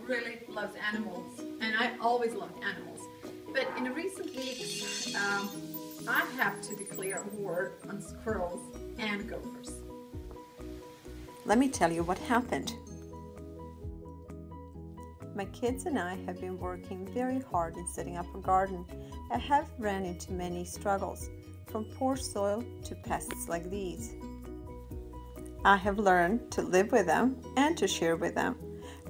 really loves animals, and I always loved animals. But in recent weeks, I have to declare war on squirrels and gophers. Let me tell you what happened. My kids and I have been working very hard in setting up a garden and have ran into many struggles, from poor soil to pests like these. I have learned to live with them and to share with them.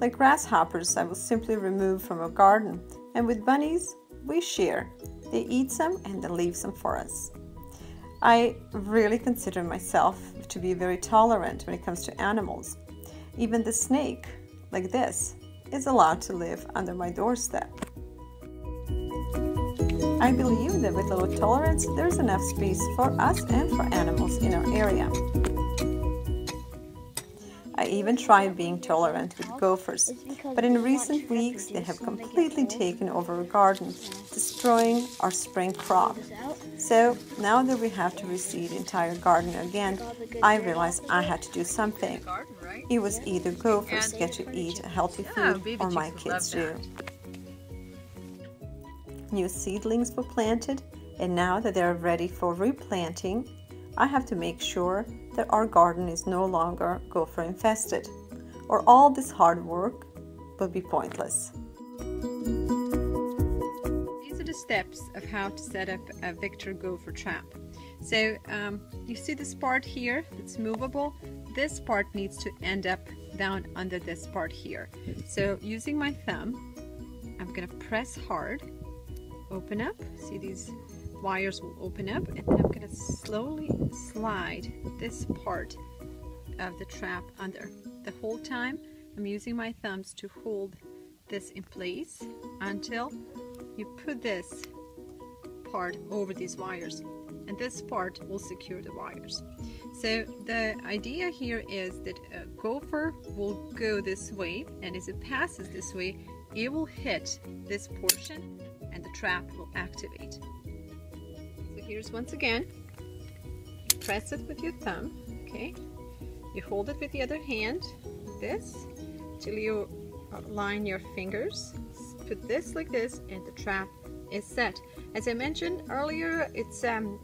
Like grasshoppers, I will simply remove from a garden, and with bunnies, we share. They eat some and then leave some for us. I really consider myself to be very tolerant when it comes to animals. Even the snake, like this, is allowed to live under my doorstep. I believe that with little tolerance, there's enough space for us and for animals in our area. I even tried being tolerant with gophers, but in recent weeks they have completely taken over our garden, destroying our spring crop. So now that we have to reseed the entire garden again, I realized I had to do something. It was either gophers get to eat a healthy food or my kids do. New seedlings were planted, and now that they are ready for replanting, I have to make sure that our garden is no longer gopher infested, or all this hard work will be pointless. These are the steps of how to set up a Victor gopher trap. So you see this part here, it's movable. This part needs to end up down under this part here. So using my thumb, I'm gonna press hard, open up, see these wires will open up, and then I'm going to slowly slide this part of the trap under. The whole time I'm using my thumbs to hold this in place until you put this part over these wires, and this part will secure the wires. So the idea here is that a gopher will go this way, and as it passes this way, it will hit this portion and the trap will activate. Here's once again, you press it with your thumb, okay? You hold it with the other hand, this, till you line your fingers. Put this like this, and the trap is set. As I mentioned earlier,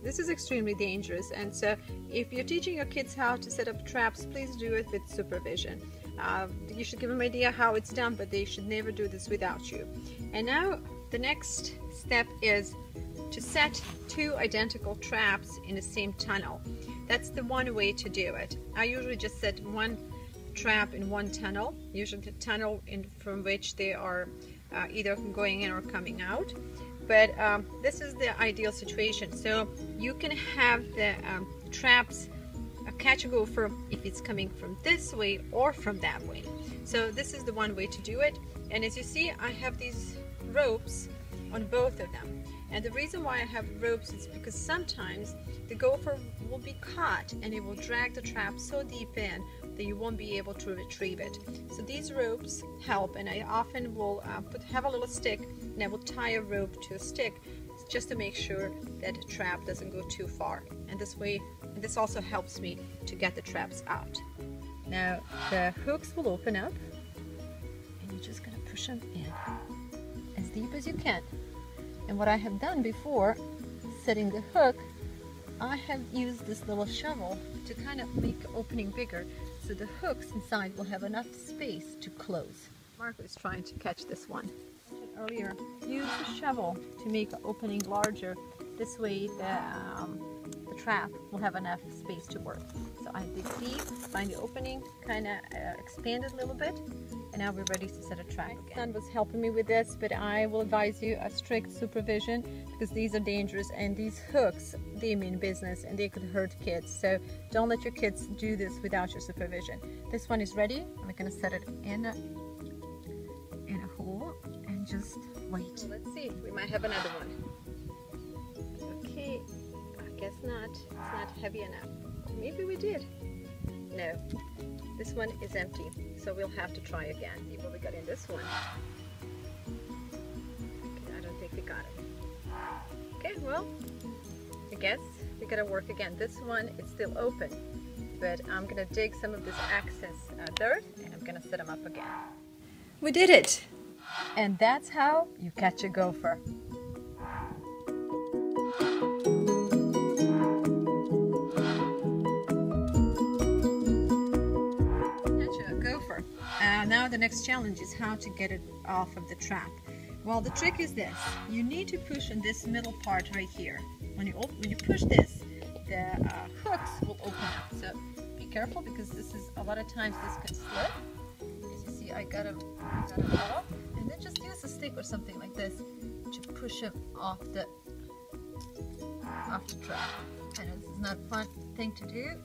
this is extremely dangerous, and so if you're teaching your kids how to set up traps, please do it with supervision. You should give them an idea how it's done, but they should never do this without you. And now the next step is to set two identical traps in the same tunnel. That's the one way to do it. I usually just set one trap in one tunnel, usually the tunnel from which they are either going in or coming out. But this is the ideal situation. So you can have the traps catch a gopher if it's coming from this way or from that way. So this is the one way to do it. And as you see, I have these ropes on both of them. And the reason why I have ropes is because sometimes the gopher will be caught and it will drag the trap so deep in that you won't be able to retrieve it. So these ropes help, and I often will have a little stick and I will tie a rope to a stick just to make sure that the trap doesn't go too far. And this way, and this also helps me to get the traps out. Now the hooks will open up and you're just going to push them in as deep as you can. And what I have done before setting the hook, I have used this little shovel to kind of make the opening bigger so the hooks inside will have enough space to close. Marco is trying to catch this one. Earlier, use the shovel to make the opening larger. This way the trap will have enough space to work. So I dig deep, find the opening, kind of expand it a little bit, and now we're ready to set a trap. My son was helping me with this, but I will advise you a strict supervision because these are dangerous, and these hooks, they mean business and they could hurt kids. So don't let your kids do this without your supervision. This one is ready. I'm going to set it in a hole and just wait. So let's see, we might have another one. Okay, I guess not. It's not heavy enough. Maybe we did. No, this one is empty, so we'll have to try again. See what we got in this one. Okay, I don't think we got it. Okay, well, I guess we gotta work again. This one is still open, but I'm gonna dig some of this excess dirt and I'm gonna set them up again. We did it! And that's how you catch a gopher. Catch a gopher. Now the next challenge is how to get it off of the trap. Well, the trick is this. You need to push on this middle part right here. When you push this, the hooks will open up. So be careful, because this is a lot of times this could slip. As you see, I got it off, and then just use a stick or something like this to push him off the trap. I know this is not a fun thing to do,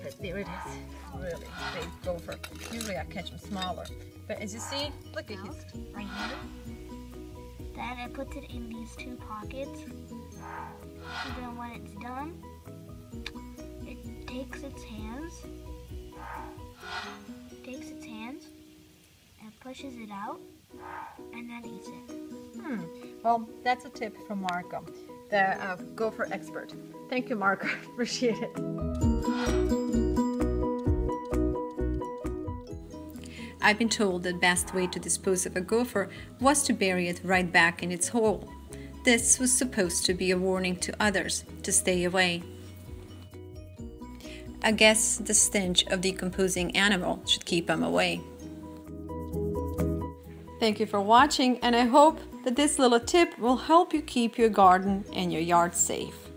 but there it is. Really big gopher. Usually I catch them smaller, but as you see, look at his right here. Then it puts it in these two pockets. And then when it's done, it takes its hands and pushes it out, and then eats it. Well, that's a tip from Marco, the gopher expert. Thank you, Marco. Appreciate it. I've been told the best way to dispose of a gopher was to bury it right back in its hole. This was supposed to be a warning to others to stay away. I guess the stench of decomposing animal should keep them away. Thank you for watching, and I hope that this little tip will help you keep your garden and your yard safe.